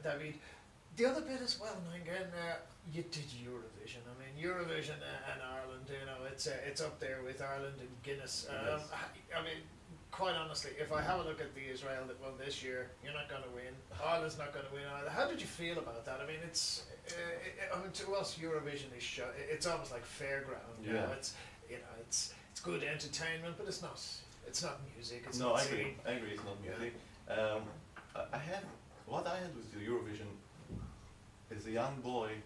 David. The other bit as well, again, you did Eurovision. I mean, Eurovision and Ireland, it's up there with Ireland and Guinness. I mean, quite honestly, if I have a look at the Israel that won this year, you're not going to win. Ireland's not going to win either. How did you feel about that? I mean, to us, Eurovision is it's almost like fairground. Yeah. It's good entertainment, but it's not. It's not music. It's no, not I agree. I agree. It's not music. What I had with the Eurovision. As a young boy,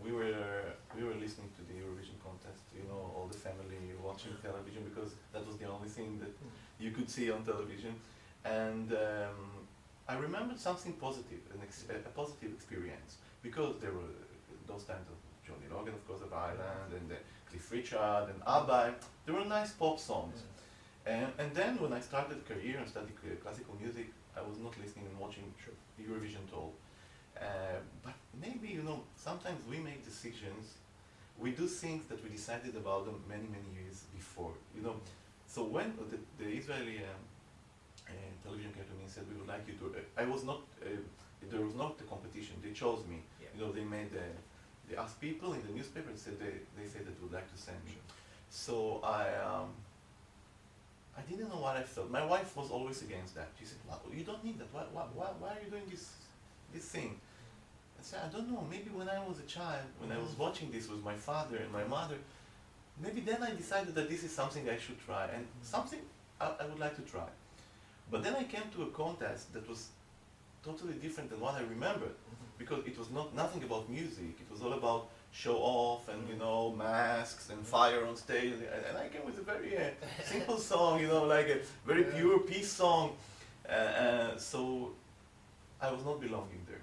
we were listening to the Eurovision contest. All the family watching television because that was the only thing that you could see on television. And I remembered something positive, a positive experience, because there were those kinds of Johnny Logan, of course, of Ireland, and Cliff Richard and ABBA. There were nice pop songs. And then when I started a career and studied classical music, I was not listening and watching Eurovision at all. But maybe, sometimes we make decisions, we do things that we decided about them many, many years before, So when the Israeli television came to me and said, we would like you to, there was not a competition, they chose me. Yeah. They asked people in the newspaper and said they said that they would like to send me. So I didn't know what I felt. My wife was always against that. She said, well, you don't need that. Why are you doing this thing? I said, I don't know, maybe when I was a child, when I was watching this with my father and my mother, maybe then I decided that this is something I should try, and something I would like to try. But then I came to a contest that was totally different than what I remembered, because it was nothing about music. It was all about show off and masks and fire on stage, and I came with a very simple song, like a very pure peace song. So I was not belonging there.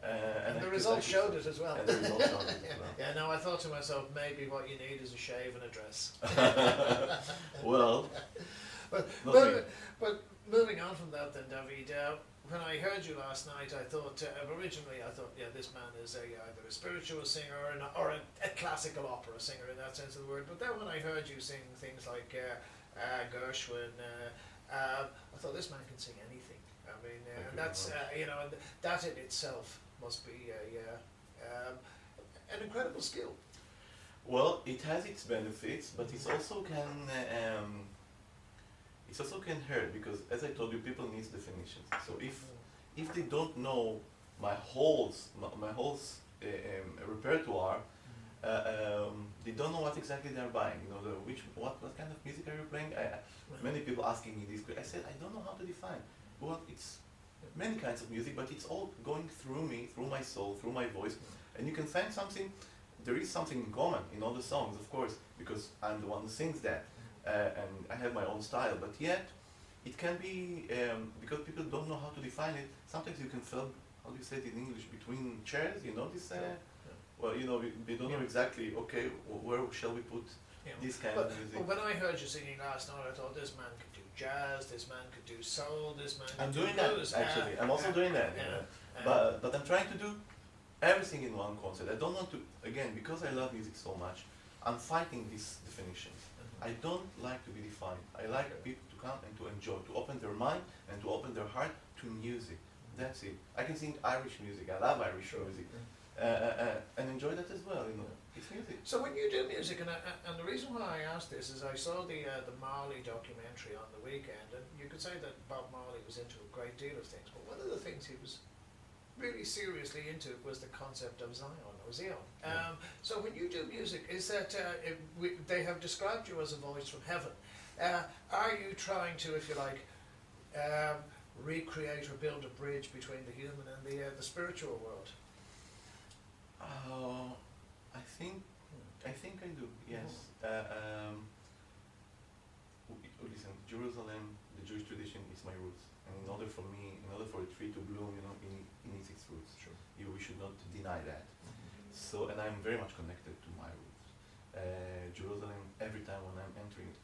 And the results showed it as well. And the results showed it as well. Yeah, no, I thought to myself, maybe what you need is a shave and a dress. Well, but moving on from that then, David, when I heard you last night, I thought, originally I thought, this man is either a spiritual singer or a classical opera singer in that sense of the word. But then when I heard you sing things like Gershwin, I thought this man can sing anything. I mean, and that's, that in itself must be an incredible skill. Well, it has its benefits, but it also can hurt, because as I told you, people need definitions. So if they don't know my whole repertoire, they don't know what exactly they're buying. What kind of music are you playing? Many people asking me this. I said, I don't know how to define. Well, it's many kinds of music, but it's all going through me, through my soul, through my voice, and you can find something. There is something in common in all the songs, of course, because I'm the one who sings that, and I have my own style. But yet, it can be because people don't know how to define it. Sometimes you can feel, how do you say it in English, between chairs. This. Well, we don't know exactly. Okay, where shall we put this kind of music? But when I heard you singing last night, I thought this man could do jazz, this man could do soul, this man could do blues. Actually. I'm also doing that. But I'm trying to do everything in one concert. I don't want to, again, because I love music so much, I'm fighting these definitions. I don't like to be defined. I like people to come and to enjoy, to open their mind and to open their heart to music. That's it. I can sing Irish music. I love Irish music. And enjoy that as well, It's music. So when you do music, and the reason why I asked this is I saw the Marley documentary on the weekend, and you could say that Bob Marley was into a great deal of things, but one of the things he was really seriously into was the concept of Zion, or Zion. So when you do music, is that they have described you as a voice from heaven. Are you trying to, if you like, recreate or build a bridge between the human and the spiritual world? I think I do, yes. Listen, Jerusalem, the Jewish tradition is my roots. And in order for a tree to bloom, it needs its roots. Sure. We should not deny that. So, and I'm very much connected to my roots. Jerusalem, every time when I'm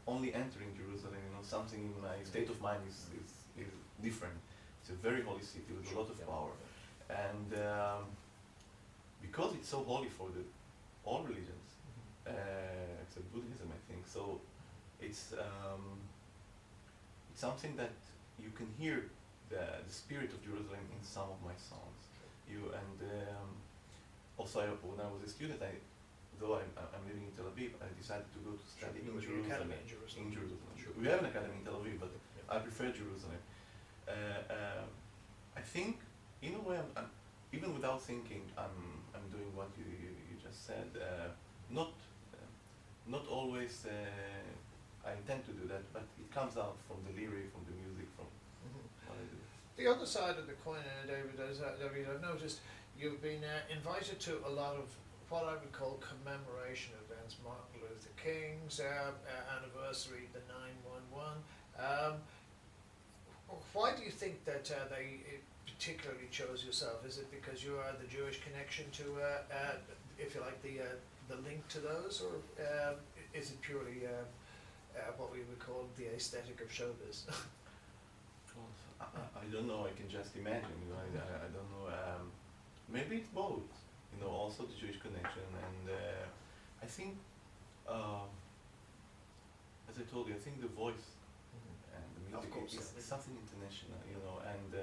only entering Jerusalem, something in my state of mind is different. It's a very holy city with a lot of power. And because it's so holy for all religions, except Buddhism, I think. So it's something that you can hear the spirit of Jerusalem in some of my songs. Also, when I was a student, though I'm living in Tel Aviv, I decided to go to study in Jerusalem. In Jerusalem. Sure. We have an academy in Tel Aviv, but Yeah. I prefer Jerusalem. I think, in a way, even without thinking, I'm doing what you just said. Not always. I intend to do that, but it comes out from the lyric, from the music, from what I do. The other side of the coin, David, I've noticed you've been invited to a lot of what I would call commemoration events, Martin Luther King's anniversary, the 9/11. Why do you think that they particularly chose yourself? Is it because you are the Jewish connection to, if you like, the link to those, or is it purely what we would call the aesthetic of showbiz? I don't know. I can just imagine. I don't know. Maybe it's both. Also the Jewish connection, and I think, as I told you, I think the voice and the music is something international. And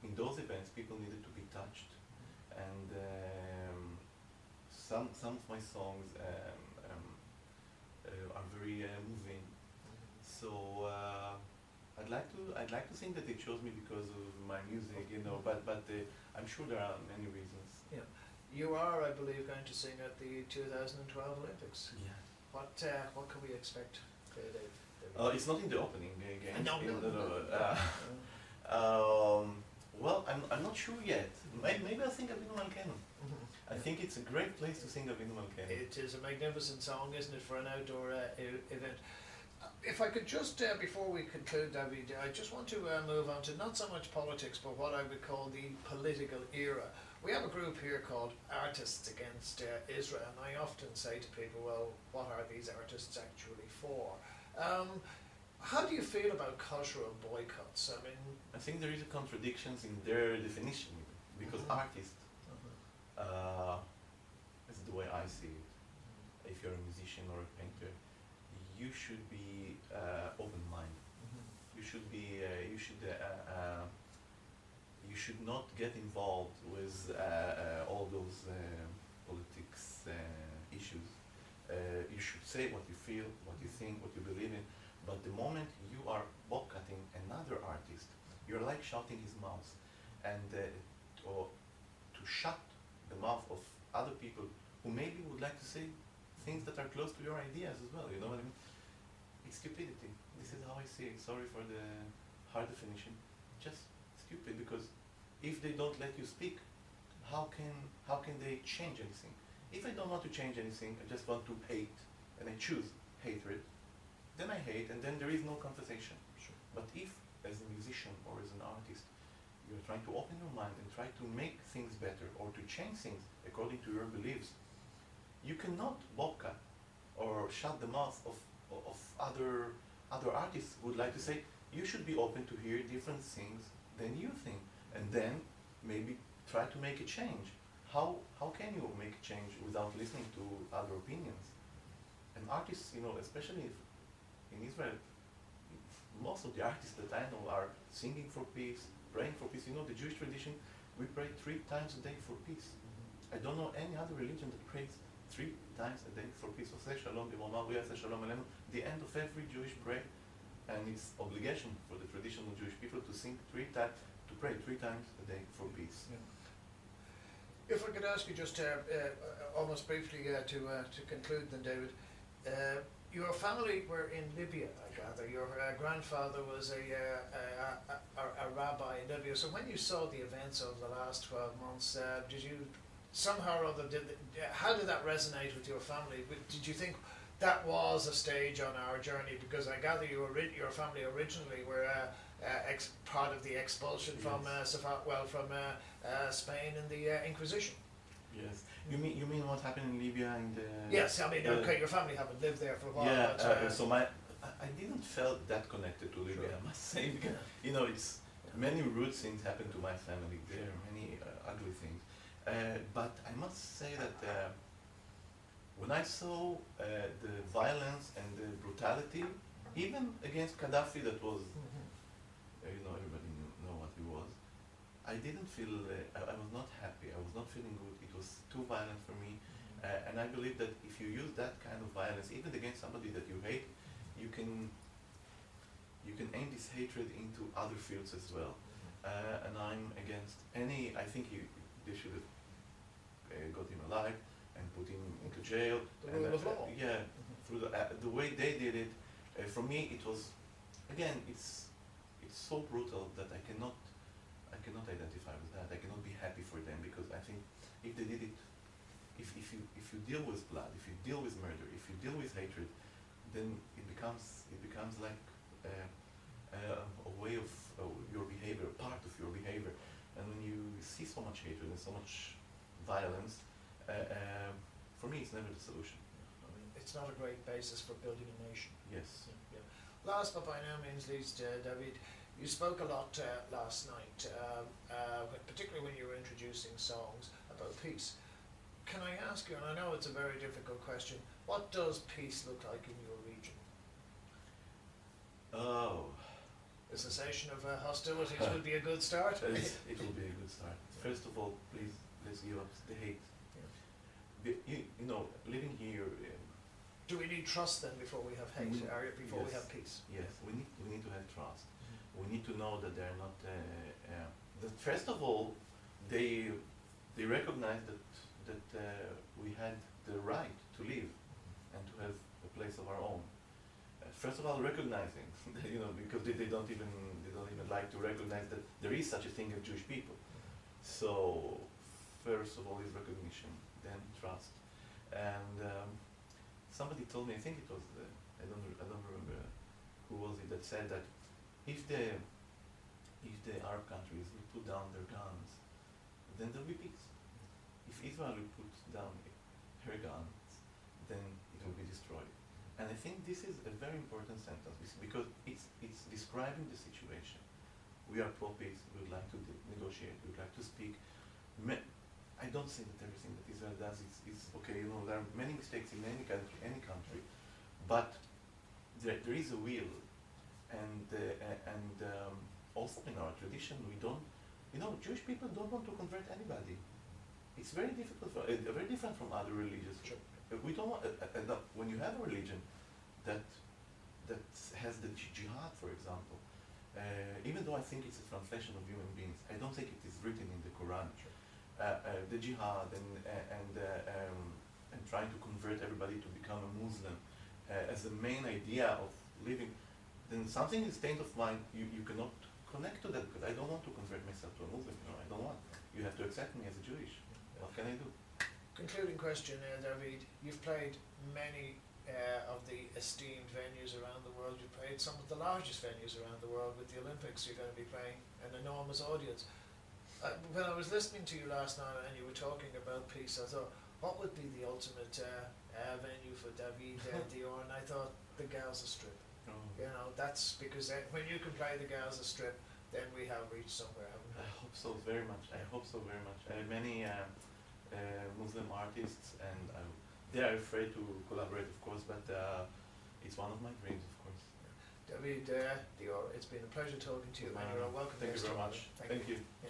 in those events, people needed to be touched, and some of my songs are very moving. So I'd like to think that they chose me because of my music, but I'm sure there are many reasons. Yeah. You are, I believe, going to sing at the 2012 Olympics. Yeah. What can we expect, Dave? It's not in the opening game. No. Well, I'm not sure yet. Maybe I'll sing Avinu Malkeinu. I think it's a great place to sing Avinu Malkeinu. It is a magnificent song, isn't it, for an outdoor event? If I could just, before we conclude, David, I just want to move on to not so much politics, but what I would call the political era. We have a group here called Artists Against Israel, and I often say to people, well, what are these artists actually for? How do you feel about cultural boycotts? I think there is a contradictions in their definition, because artists, this is the way I see it. If you're a musician or a painter, you should be open-minded. You should be. You should not get involved with all those politics issues. You should say what you feel, what you think, what you believe in. But the moment you are boycotting another artist, you're like shutting his mouth, and or to shut the mouth of other people who maybe would like to say things that are close to your ideas as well. You know what I mean? It's stupidity. This is how I see it. Sorry for the hard definition. Just stupid, because if they don't let you speak, how can they change anything? If I don't want to change anything, I just want to hate, and I choose hatred, then I hate, and then there is no conversation. Sure. But if, as a musician or as an artist, you're trying to open your mind and try to make things better or to change things according to your beliefs, you cannot boycott or shut the mouth of other artists who would like to say, you should be open to hear different things than you think, and then maybe try to make a change. How can you make a change without listening to other opinions? And artists, especially in Israel, most of the artists that I know are singing for peace, praying for peace. The Jewish tradition, we pray 3 times a day for peace. I don't know any other religion that prays 3 times a day for peace. Oseh shalom b'morma v'yaseh shalom aleinu. The end of every Jewish prayer, and it's obligation for the traditional Jewish people to pray 3 times a day for peace. Yeah. If I could ask you just almost briefly to conclude then, David, your family were in Libya, I gather. Your grandfather was a rabbi in Libya. So when you saw the events of the last 12 months, did you somehow or other, how did that resonate with your family? Did you think that was a stage on our journey? Because I gather your family originally were part of the expulsion from Spain in the Inquisition. Yes. You mean what happened in Libya and Yes, okay, your family haven't lived there for a while. Yeah, but, so I didn't felt that connected to Libya, Sure. I must say, because it's many rude things happened to my family there, many ugly things. But I must say that when I saw the violence and the brutality, even against Gaddafi, that was, everybody know what he was, I didn't feel, I was not too violent for me. And I believe that if you use that kind of violence, even against somebody that you hate, you can aim this hatred into other fields as well. And I'm against any. I think they should have got him alive and put him into jail. The rule of law. Yeah, through the way they did it. For me, it was, again, it's so brutal that I cannot identify with that. I cannot be happy for them, because I think if they did it, if you deal with blood, if you deal with murder, if you deal with hatred, then it becomes like a way of your behavior, a part of your behavior. And when you see so much hatred and so much violence, for me, it's never the solution. I mean, it's not a great basis for building a nation. Yes. Yeah. Last but by no means least, David, you spoke a lot last night, particularly when you were introducing songs about peace. Can I ask you, and I know it's a very difficult question, what does peace look like in your region? Oh. The cessation of hostilities would be a good start. It will be a good start. First of all, please, let's give up the hate. Yeah. You know, living here. Do we need trust then before we have hate, or before we have peace? Yes, we need to have trust. We need to know that they're not. That first of all, they recognize that we had the right to live and to have a place of our own. First of all, recognizing, because they don't even like to recognize that there is such a thing as Jewish people. So first of all is recognition, then trust, and somebody told me, I think it was I don't remember who was it that said that if the Arab countries will put down their guns, then there'll be peace. If Israel will put down her guns, then it will be destroyed. And I think this is a very important sentence, because it's describing the situation. We are pro-peace, we would like to negotiate, we would like to speak. I don't say that everything that Israel does is okay. There are many mistakes in any country, but there is a will, and also in our tradition we don't. Jewish people don't want to convert anybody. It's very difficult, very different from other religions. Sure. We don't want. When you have a religion that has the jihad, for example, even though I think it's a translation of human beings, I don't think it is written in the Quran. Sure. The jihad and trying to convert everybody to become a Muslim as the main idea of living, then something in the state of mind you cannot connect to that, because I don't want to convert myself to a Muslim. I don't want. You have to accept me as a Jewish. What can I do? Concluding question, David. You've played many of the esteemed venues around the world. You've played some of the largest venues around the world. With the Olympics, you're going to be playing an enormous audience. When I was listening to you last night and you were talking about peace, I thought, what would be the ultimate venue for David Dior? And I thought, the Gaza Strip. Oh. That's because when you can play the Gaza Strip, then we have reached somewhere, haven't we? I hope so very much. Many Muslim artists, and they are afraid to collaborate, of course, but it's one of my dreams, of course. David Dior, it's been a pleasure talking to you, and you're welcome. Thank you very much. Thank you. Yeah.